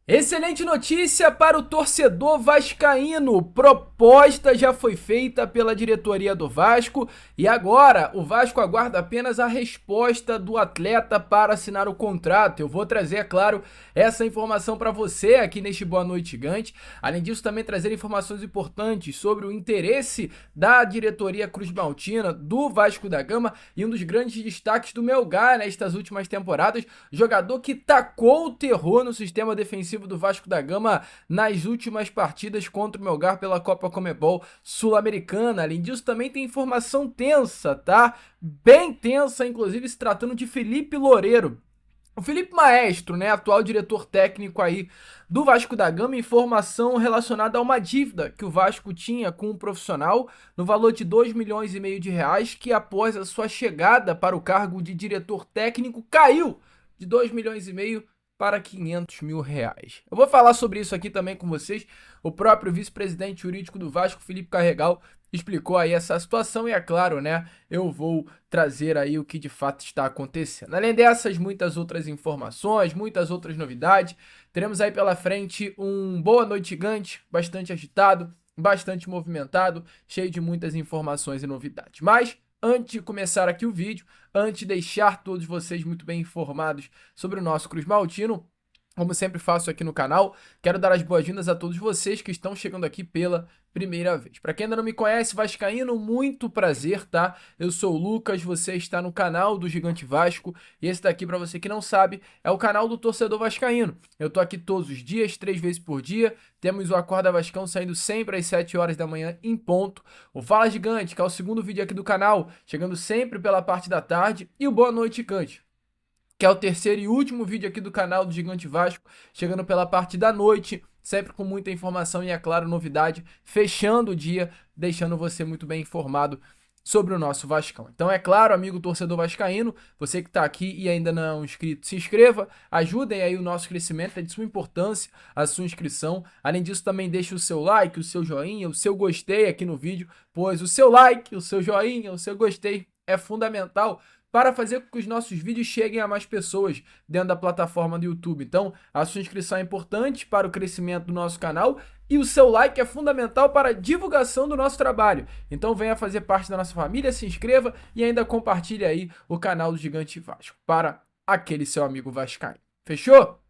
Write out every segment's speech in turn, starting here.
Excelente notícia para o torcedor vascaíno. Proposta já foi feita pela diretoria do Vasco e agora o Vasco aguarda apenas a resposta do atleta para assinar o contrato. Eu vou trazer, é claro, essa informação para você aqui neste Boa Noite Gigante. Além disso, também trazer informações importantes sobre o interesse da diretoria Cruz Maltina, do Vasco da Gama e um dos grandes destaques do Melgar nestas últimas temporadas, jogador que tacou o terror no sistema defensivo do Vasco da Gama nas últimas partidas contra o Melgar pela Copa Comebol Sul-Americana. Além disso, também tem informação tensa, tá? Bem tensa, inclusive se tratando de Felipe Loureiro. O Felipe Maestro, né, atual diretor técnico aí do Vasco da Gama, informação relacionada a uma dívida que o Vasco tinha com um profissional no valor de 2,5 milhões que após a sua chegada para o cargo de diretor técnico caiu de 2,5 milhões para 500 mil reais. Eu vou falar sobre isso aqui também com vocês. O próprio vice-presidente jurídico do Vasco, Felipe Carregal, explicou aí essa situação e é claro, né, eu vou trazer aí o que de fato está acontecendo. Além dessas, muitas outras informações, muitas outras novidades. Teremos aí pela frente um Boa Noite Gigante, bastante agitado, bastante movimentado, cheio de muitas informações e novidades. Mas antes de começar aqui o vídeo, antes de deixar todos vocês muito bem informados sobre o nosso Cruz Maltino, como sempre faço aqui no canal, quero dar as boas-vindas a todos vocês que estão chegando aqui pela primeira vez. Para quem ainda não me conhece, vascaíno, muito prazer, tá? Eu sou o Lucas, você está no canal do Gigante Vasco e esse daqui, para você que não sabe, é o canal do torcedor vascaíno. Eu tô aqui todos os dias, 3 vezes por dia, temos o Acorda Vascão saindo sempre às 7 horas da manhã em ponto, o Fala Gigante, que é o segundo vídeo aqui do canal, chegando sempre pela parte da tarde, e o Boa Noite Gigante, que é o terceiro e último vídeo aqui do canal do Gigante Vasco, chegando pela parte da noite, sempre com muita informação e, é claro, novidade, fechando o dia, deixando você muito bem informado sobre o nosso Vascão. Então, é claro, amigo torcedor vascaíno, você que está aqui e ainda não é inscrito, se inscreva, ajudem aí o nosso crescimento, é de sua importância a sua inscrição. Além disso, também deixe o seu like, o seu joinha, o seu gostei aqui no vídeo, pois o seu like, o seu joinha, o seu gostei é fundamental para fazer com que os nossos vídeos cheguem a mais pessoas dentro da plataforma do YouTube. Então, a sua inscrição é importante para o crescimento do nosso canal e o seu like é fundamental para a divulgação do nosso trabalho. Então, venha fazer parte da nossa família, se inscreva e ainda compartilhe aí o canal do Gigante Vasco para aquele seu amigo vascaíno. Fechou?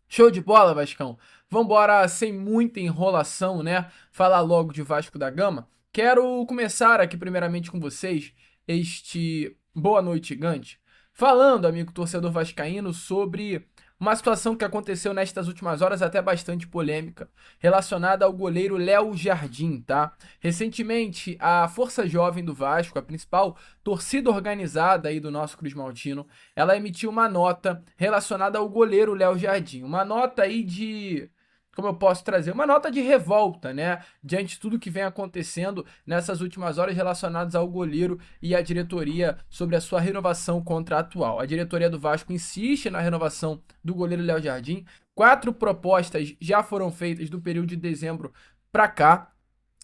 Show de bola, Vascão. Vambora sem muita enrolação, né? Falar logo de Vasco da Gama. Quero começar aqui primeiramente com vocês este Boa Noite Gigante, falando, amigo torcedor vascaíno, sobre uma situação que aconteceu nestas últimas horas, até bastante polêmica, relacionada ao goleiro Léo Jardim, tá? Recentemente, a Força Jovem do Vasco, a principal torcida organizada aí do nosso Cruz Maltino, ela emitiu uma nota relacionada ao goleiro Léo Jardim, uma nota aí de, como eu posso trazer, uma nota de revolta, né? Diante de tudo que vem acontecendo nessas últimas horas relacionadas ao goleiro e à diretoria sobre a sua renovação contratual. A diretoria do Vasco insiste na renovação do goleiro Léo Jardim. 4 propostas já foram feitas do período de dezembro para cá.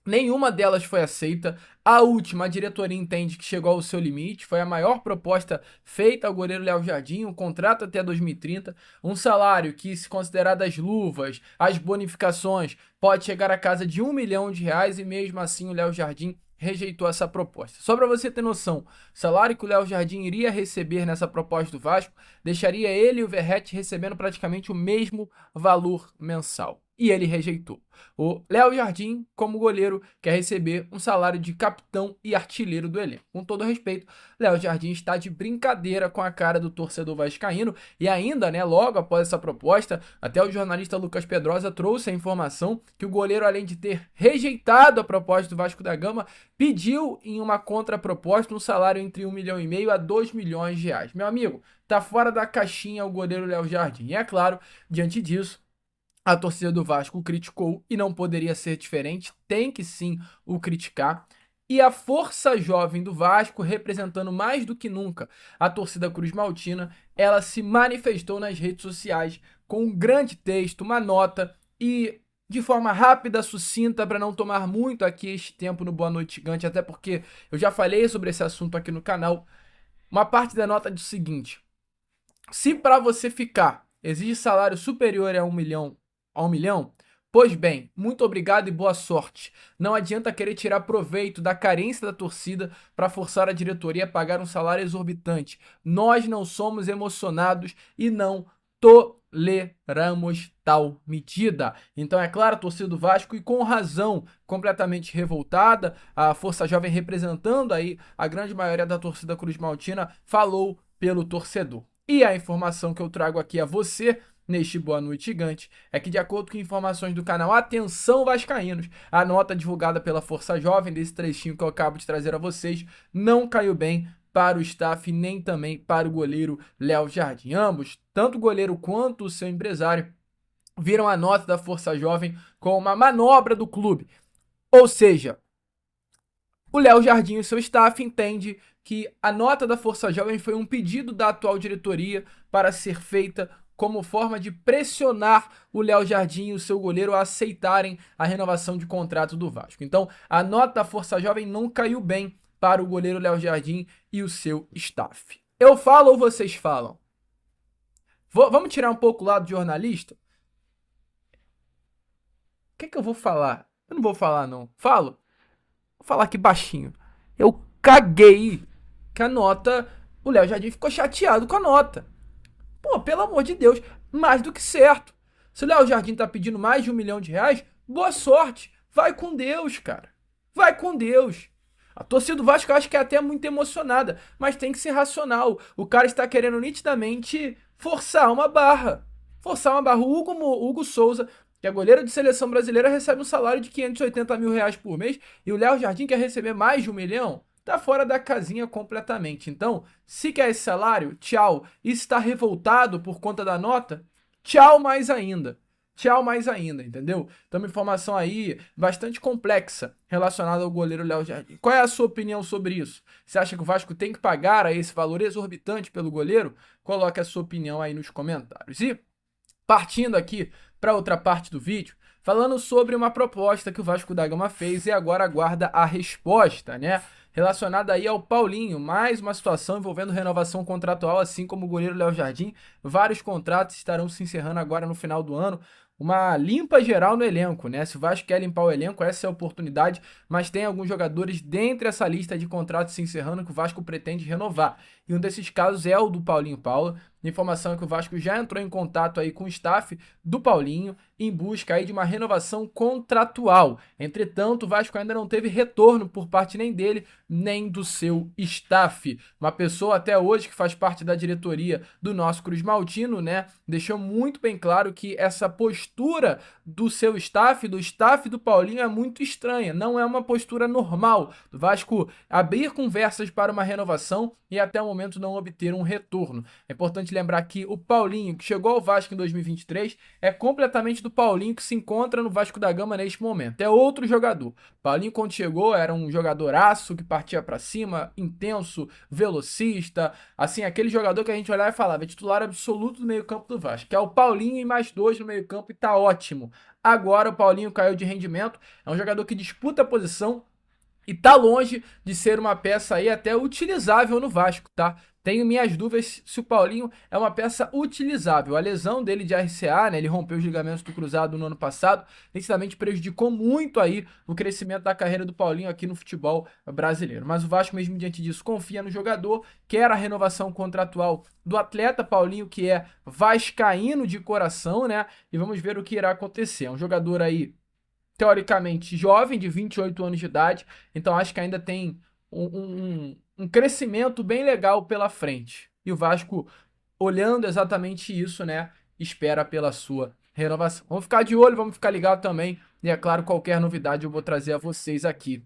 Nenhuma delas foi aceita. A última, a diretoria entende que chegou ao seu limite. Foi a maior proposta feita ao goleiro Léo Jardim, um contrato até 2030, um salário que, se considerar das luvas, as bonificações, pode chegar a casa de R$ 1 milhão e mesmo assim o Léo Jardim rejeitou essa proposta. Só para você ter noção, o salário que o Léo Jardim iria receber nessa proposta do Vasco deixaria ele e o Verratti recebendo praticamente o mesmo valor mensal. E ele rejeitou. O Léo Jardim, como goleiro, quer receber um salário de capitão e artilheiro do elenco. Com todo respeito, Léo Jardim está de brincadeira com a cara do torcedor vascaíno e ainda, né, logo após essa proposta, até o jornalista Lucas Pedrosa trouxe a informação que o goleiro, além de ter rejeitado a proposta do Vasco da Gama, pediu em uma contraproposta um salário entre R$ 1,5 milhão a R$ 2 milhões. Meu amigo, tá fora da caixinha o goleiro Léo Jardim. E é claro, diante disso, a torcida do Vasco o criticou e não poderia ser diferente, tem que sim o criticar. E a Força Jovem do Vasco, representando mais do que nunca a torcida Cruz Maltina, ela se manifestou nas redes sociais com um grande texto, uma nota e de forma rápida, sucinta, para não tomar muito aqui este tempo no Boa Noite Gigante, até porque eu já falei sobre esse assunto aqui no canal. Uma parte da nota diz o seguinte: se para você ficar exige salário superior a 1 milhão a 1 milhão? Pois bem, muito obrigado e boa sorte. Não adianta querer tirar proveito da carência da torcida para forçar a diretoria a pagar um salário exorbitante. Nós não somos emocionados e não toleramos tal medida. Então, é claro, a torcida do Vasco, e com razão, completamente revoltada, a Força Jovem, representando aí a grande maioria da torcida cruzmaltina, falou pelo torcedor. E a informação que eu trago aqui a você neste Boa Noite Gigante é que, de acordo com informações do canal Atenção Vascaínos, a nota divulgada pela Força Jovem, desse trechinho que eu acabo de trazer a vocês, não caiu bem para o staff, nem também para o goleiro Léo Jardim. Ambos, tanto o goleiro quanto o seu empresário, viram a nota da Força Jovem como uma manobra do clube. Ou seja, o Léo Jardim e seu staff entendem que a nota da Força Jovem foi um pedido da atual diretoria para ser feita como forma de pressionar o Léo Jardim e o seu goleiro a aceitarem a renovação de contrato do Vasco. Então, a nota da Força Jovem não caiu bem para o goleiro Léo Jardim e o seu staff. Eu falo ou vocês falam? Vamos tirar um pouco o lado jornalista? O que eu vou falar? Eu não vou falar, não. Falo? Vou falar aqui baixinho. Eu caguei que a nota... O Léo Jardim ficou chateado com a nota. Pô, pelo amor de Deus, mais do que certo. Se o Léo Jardim tá pedindo mais de R$1 milhão, boa sorte. Vai com Deus, cara. Vai com Deus. A torcida do Vasco eu acho que é até muito emocionada, mas tem que ser racional. O cara está querendo nitidamente forçar uma barra. Forçar uma barra. O Hugo Souza, que é goleiro de seleção brasileira, recebe um salário de R$580 mil por mês, e o Léo Jardim quer receber mais de R$1 milhão? Tá fora da casinha completamente. Então, se quer esse salário, tchau. E se está revoltado por conta da nota, tchau mais ainda. Tchau mais ainda, entendeu? Então, uma informação aí bastante complexa relacionada ao goleiro Léo Jardim. Qual é a sua opinião sobre isso? Você acha que o Vasco tem que pagar aí esse valor exorbitante pelo goleiro? Coloque a sua opinião aí nos comentários. E, partindo aqui para outra parte do vídeo, falando sobre uma proposta que o Vasco da Gama fez e agora aguarda a resposta, né? Relacionada aí ao Paulinho, mais uma situação envolvendo renovação contratual, assim como o goleiro Léo Jardim. Vários contratos estarão se encerrando agora no final do ano. Uma limpa geral no elenco, né? Se o Vasco quer limpar o elenco, essa é a oportunidade, mas tem alguns jogadores dentre essa lista de contratos se encerrando que o Vasco pretende renovar. E um desses casos é o do Paulinho Paula. A informação é que o Vasco já entrou em contato aí com o staff do Paulinho em busca aí de uma renovação contratual. Entretanto, o Vasco ainda não teve retorno por parte nem dele, nem do seu staff. Uma pessoa até hoje que faz parte da diretoria do nosso cruzmaltino, né, deixou muito bem claro que essa postura do seu staff, do staff do Paulinho, é muito estranha. Não é uma postura normal do Vasco abrir conversas para uma renovação e até o momento não obter um retorno. É importante lembrar que o Paulinho, que chegou ao Vasco em 2023, é completamente do Paulinho que se encontra no Vasco da Gama neste momento. É outro jogador. Paulinho, quando chegou, era um jogadoraço que partia para cima, intenso, velocista, assim, aquele jogador que a gente olhava e falava, é titular absoluto do meio-campo do Vasco, que é o Paulinho e mais dois no meio-campo e tá ótimo. Agora o Paulinho caiu de rendimento, é um jogador que disputa a posição e tá longe de ser uma peça aí até utilizável no Vasco, tá? Tenho minhas dúvidas se o Paulinho é uma peça utilizável. A lesão dele de RCA, né, ele rompeu os ligamentos do cruzado no ano passado, nitidamente prejudicou muito aí o crescimento da carreira do Paulinho aqui no futebol brasileiro. Mas o Vasco, mesmo diante disso, confia no jogador, quer a renovação contratual do atleta Paulinho, que é vascaíno de coração, né? E vamos ver o que irá acontecer. É um jogador aí teoricamente jovem, de 28 anos de idade, então acho que ainda tem um crescimento bem legal pela frente. E o Vasco, olhando exatamente isso, né, espera pela sua renovação. Vamos ficar de olho, vamos ficar ligado também, e é claro, qualquer novidade eu vou trazer a vocês aqui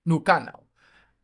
no canal.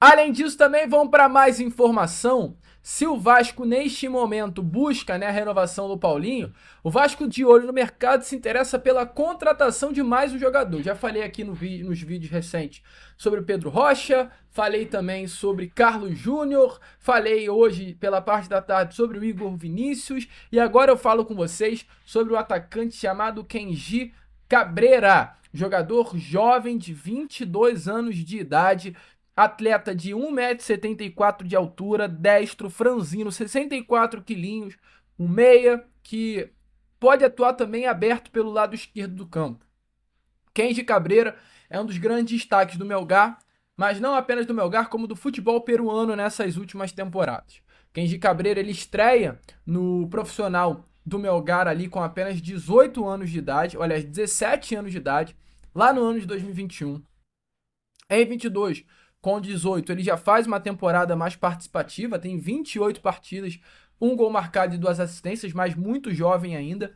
Além disso, também vamos para mais informação. Se o Vasco, neste momento, busca, né, a renovação do Paulinho, o Vasco, de olho no mercado, se interessa pela contratação de mais um jogador. Já falei aqui nos vídeos recentes sobre o Pedro Rocha, falei também sobre Carlos Júnior, falei hoje, pela parte da tarde, sobre o Igor Vinícius, e agora eu falo com vocês sobre o atacante chamado Kenji Cabreira, jogador jovem de 22 anos de idade, atleta de 1,74 m de altura, destro, franzino, 64 quilinhos, um meia que pode atuar também aberto pelo lado esquerdo do campo. Kenji Cabreira é um dos grandes destaques do Melgar, mas não apenas do Melgar, como do futebol peruano nessas últimas temporadas. Kenji Cabreira ele estreia no profissional do Melgar ali com apenas 18 anos de idade, aliás, 17 anos de idade, lá no ano de 2021. Em 22, com 18, ele já faz uma temporada mais participativa, tem 28 partidas, um gol marcado e 2 assistências, mas muito jovem ainda.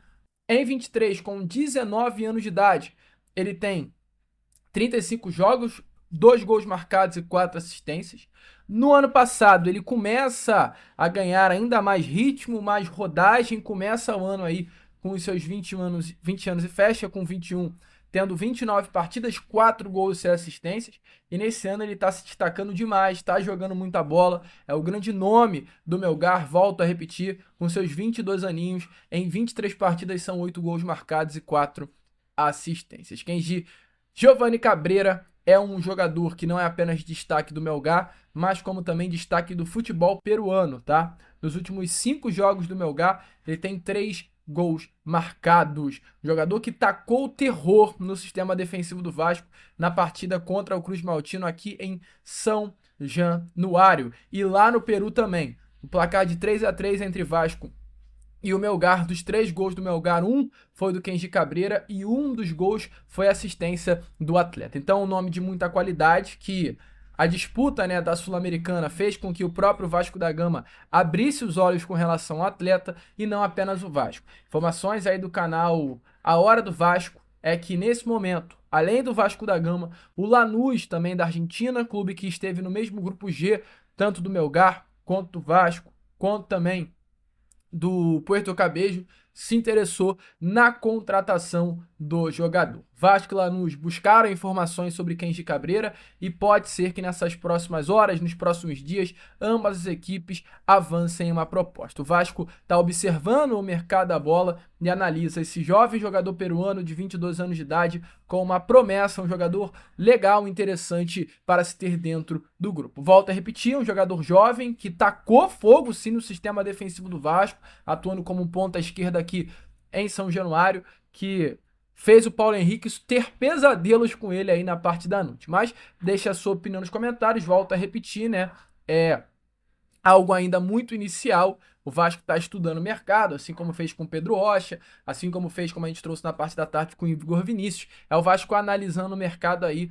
Em 23, com 19 anos de idade, ele tem 35 jogos, 2 gols marcados e 4 assistências. No ano passado, ele começa a ganhar ainda mais ritmo, mais rodagem, começa o ano aí com os seus 20 anos e fecha com 21, tendo 29 partidas, 4 gols e 6 assistências. E nesse ano ele está se destacando demais, está jogando muita bola, é o grande nome do Melgar, volto a repetir, com seus 22 aninhos, em 23 partidas são 8 gols marcados e 4 assistências. Kenji Giovanni Cabreira é um jogador que não é apenas destaque do Melgar, mas como também destaque do futebol peruano, tá? Nos últimos 5 jogos do Melgar, ele tem 3 gols marcados. Jogador que tacou o terror no sistema defensivo do Vasco na partida contra o Cruz Maltino aqui em São Januário. E lá no Peru também. O placar de 3-3 entre Vasco e o Melgar, dos 3 gols do Melgar, um foi do Kenji Cabreira e um dos gols foi assistência do atleta. Então, um nome de muita qualidade que a disputa, né, da Sul-Americana fez com que o próprio Vasco da Gama abrisse os olhos com relação ao atleta e não apenas o Vasco. Informações aí do canal A Hora do Vasco é que nesse momento, além do Vasco da Gama, o Lanús também da Argentina, clube que esteve no mesmo grupo G, tanto do Melgar quanto do Vasco, quanto também do Puerto Cabello, se interessou na contratação do jogador. Vasco e Lanús buscaram informações sobre Kenji Cabreira e pode ser que nessas próximas horas, nos próximos dias, ambas as equipes avancem em uma proposta. O Vasco está observando o mercado da bola e analisa esse jovem jogador peruano de 22 anos de idade com uma promessa, um jogador legal, interessante para se ter dentro do grupo. Volto a repetir, um jogador jovem que tacou fogo sim no sistema defensivo do Vasco, atuando como ponta esquerda aqui em São Januário, que fez o Paulo Henrique ter pesadelos com ele aí na parte da noite. Mas deixa a sua opinião nos comentários, volto a repetir, né? É algo ainda muito inicial. O Vasco está estudando o mercado, assim como fez com o Pedro Rocha, assim como fez, como a gente trouxe na parte da tarde, com o Igor Vinícius. É o Vasco analisando o mercado aí,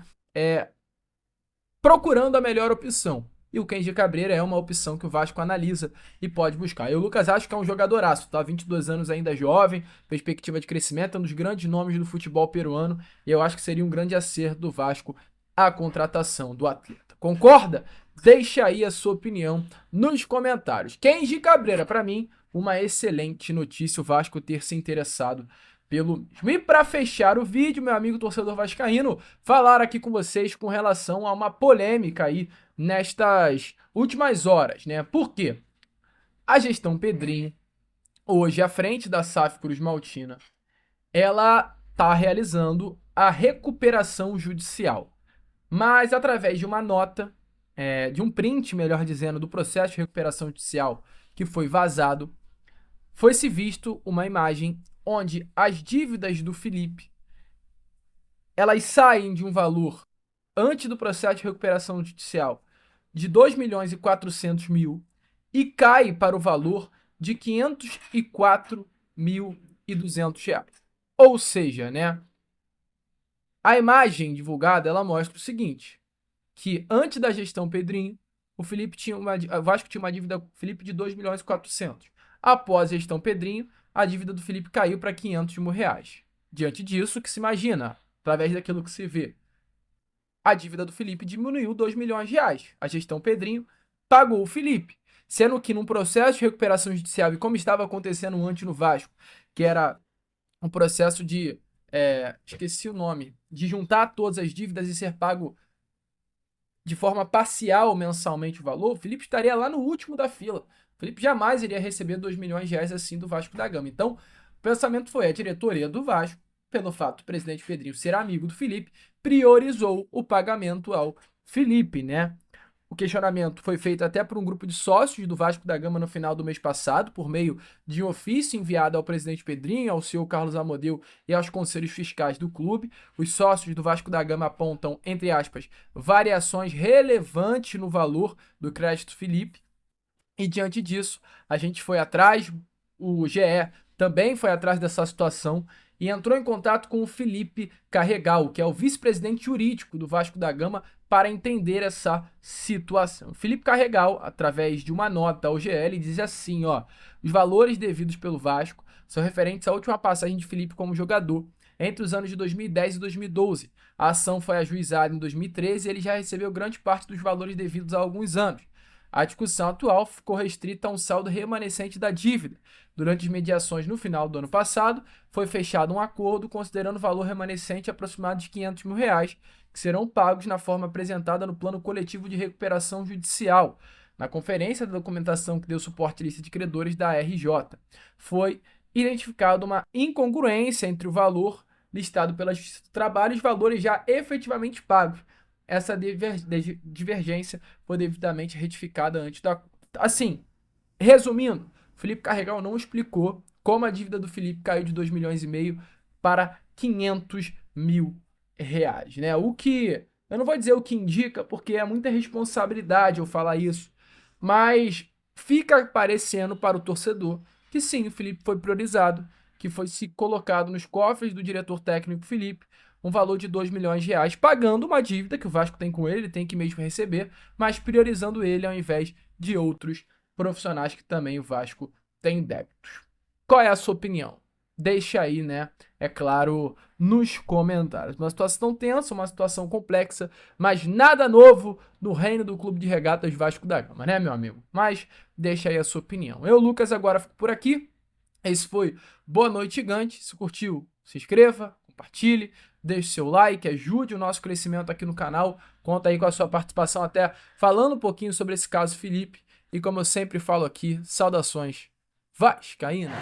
procurando a melhor opção. E o Kenji Cabreira é uma opção que o Vasco analisa e pode buscar. Eu, Lucas, acho que é um jogadoraço, tá? 22 anos ainda jovem, perspectiva de crescimento, é um dos grandes nomes do futebol peruano, e eu acho que seria um grande acerto do Vasco a contratação do atleta. Concorda? Deixe aí a sua opinião nos comentários. Kenji Cabreira, para mim, uma excelente notícia o Vasco ter se interessado pelo mesmo. E para fechar o vídeo, meu amigo torcedor vascaíno, falar aqui com vocês com relação a uma polêmica aí nestas últimas horas, né? Por quê? A gestão Pedrinho, hoje à frente da SAF Cruz Maltina, ela está realizando a recuperação judicial, mas através de uma nota, de um print, melhor dizendo, do processo de recuperação judicial que foi vazado, foi-se visto uma imagem onde as dívidas do Felipe, elas saem de um valor, antes do processo de recuperação judicial, de 2.400.000 e cai para o valor de R$ 504.200. Ou seja, né, a imagem divulgada, ela mostra o seguinte, que antes da gestão Pedrinho, o Vasco tinha uma dívida com o Felipe de 2.400.000. Após a gestão Pedrinho, a dívida do Felipe caiu para R$ 500.000. Diante disso, o que se imagina, através daquilo que se vê, a dívida do Felipe diminuiu R$ 2 milhões. A gestão Pedrinho pagou o Felipe, sendo que num processo de recuperação judicial, e como estava acontecendo antes no Vasco, que era um processo de, esqueci o nome, de juntar todas as dívidas e ser pago de forma parcial mensalmente o valor, o Felipe estaria lá no último da fila. O Felipe jamais iria receber R$ 2 milhões assim do Vasco da Gama. Então, o pensamento foi: a diretoria do Vasco, pelo fato do presidente Pedrinho ser amigo do Felipe, priorizou o pagamento ao Felipe, né? O questionamento foi feito até por um grupo de sócios do Vasco da Gama no final do mês passado, por meio de um ofício enviado ao presidente Pedrinho, ao CEO Carlos Amodeu e aos conselhos fiscais do clube. Os sócios do Vasco da Gama apontam, entre aspas, variações relevantes no valor do crédito Felipe. E diante disso, a gente foi atrás, o GE também foi atrás dessa situação e entrou em contato com o Felipe Carregal, que é o vice-presidente jurídico do Vasco da Gama, para entender essa situação. O Felipe Carregal, através de uma nota ao GL, diz assim, ó: os valores devidos pelo Vasco são referentes à última passagem de Felipe como jogador, entre os anos de 2010 e 2012. A ação foi ajuizada em 2013 e ele já recebeu grande parte dos valores devidos há alguns anos. A discussão atual ficou restrita a um saldo remanescente da dívida. Durante as mediações no final do ano passado, foi fechado um acordo considerando o valor remanescente aproximado de R$500 mil, que serão pagos na forma apresentada no Plano Coletivo de Recuperação Judicial, na conferência da documentação que deu suporte à lista de credores da RJ. Foi identificada uma incongruência entre o valor listado pela Justiça do Trabalho e os valores já efetivamente pagos. Essa divergência foi devidamente retificada antes da... Assim, resumindo, Felipe Carregal não explicou como a dívida do Felipe caiu de 2,5 milhões para R$500 mil, né? O que, eu não vou dizer o que indica, porque é muita responsabilidade eu falar isso, mas fica parecendo para o torcedor que sim, o Felipe foi priorizado, que foi se colocado nos cofres do diretor técnico Felipe, um valor de R$2 milhões, pagando uma dívida que o Vasco tem com ele tem que mesmo receber, mas priorizando ele ao invés de outros profissionais que também o Vasco tem débitos. Qual é a sua opinião? Deixa aí, né? É claro, nos comentários. Uma situação tensa, uma situação complexa, mas nada novo no reino do Clube de Regatas Vasco da Gama, né, meu amigo? Mas deixa aí a sua opinião. Eu, Lucas, agora fico por aqui. Esse foi Boa Noite Gigante. Se curtiu, se inscreva, compartilhe, deixe seu like, ajude o nosso crescimento aqui no canal. Conta aí com a sua participação, até falando um pouquinho sobre esse caso Felipe. E como eu sempre falo aqui, saudações vascaínas.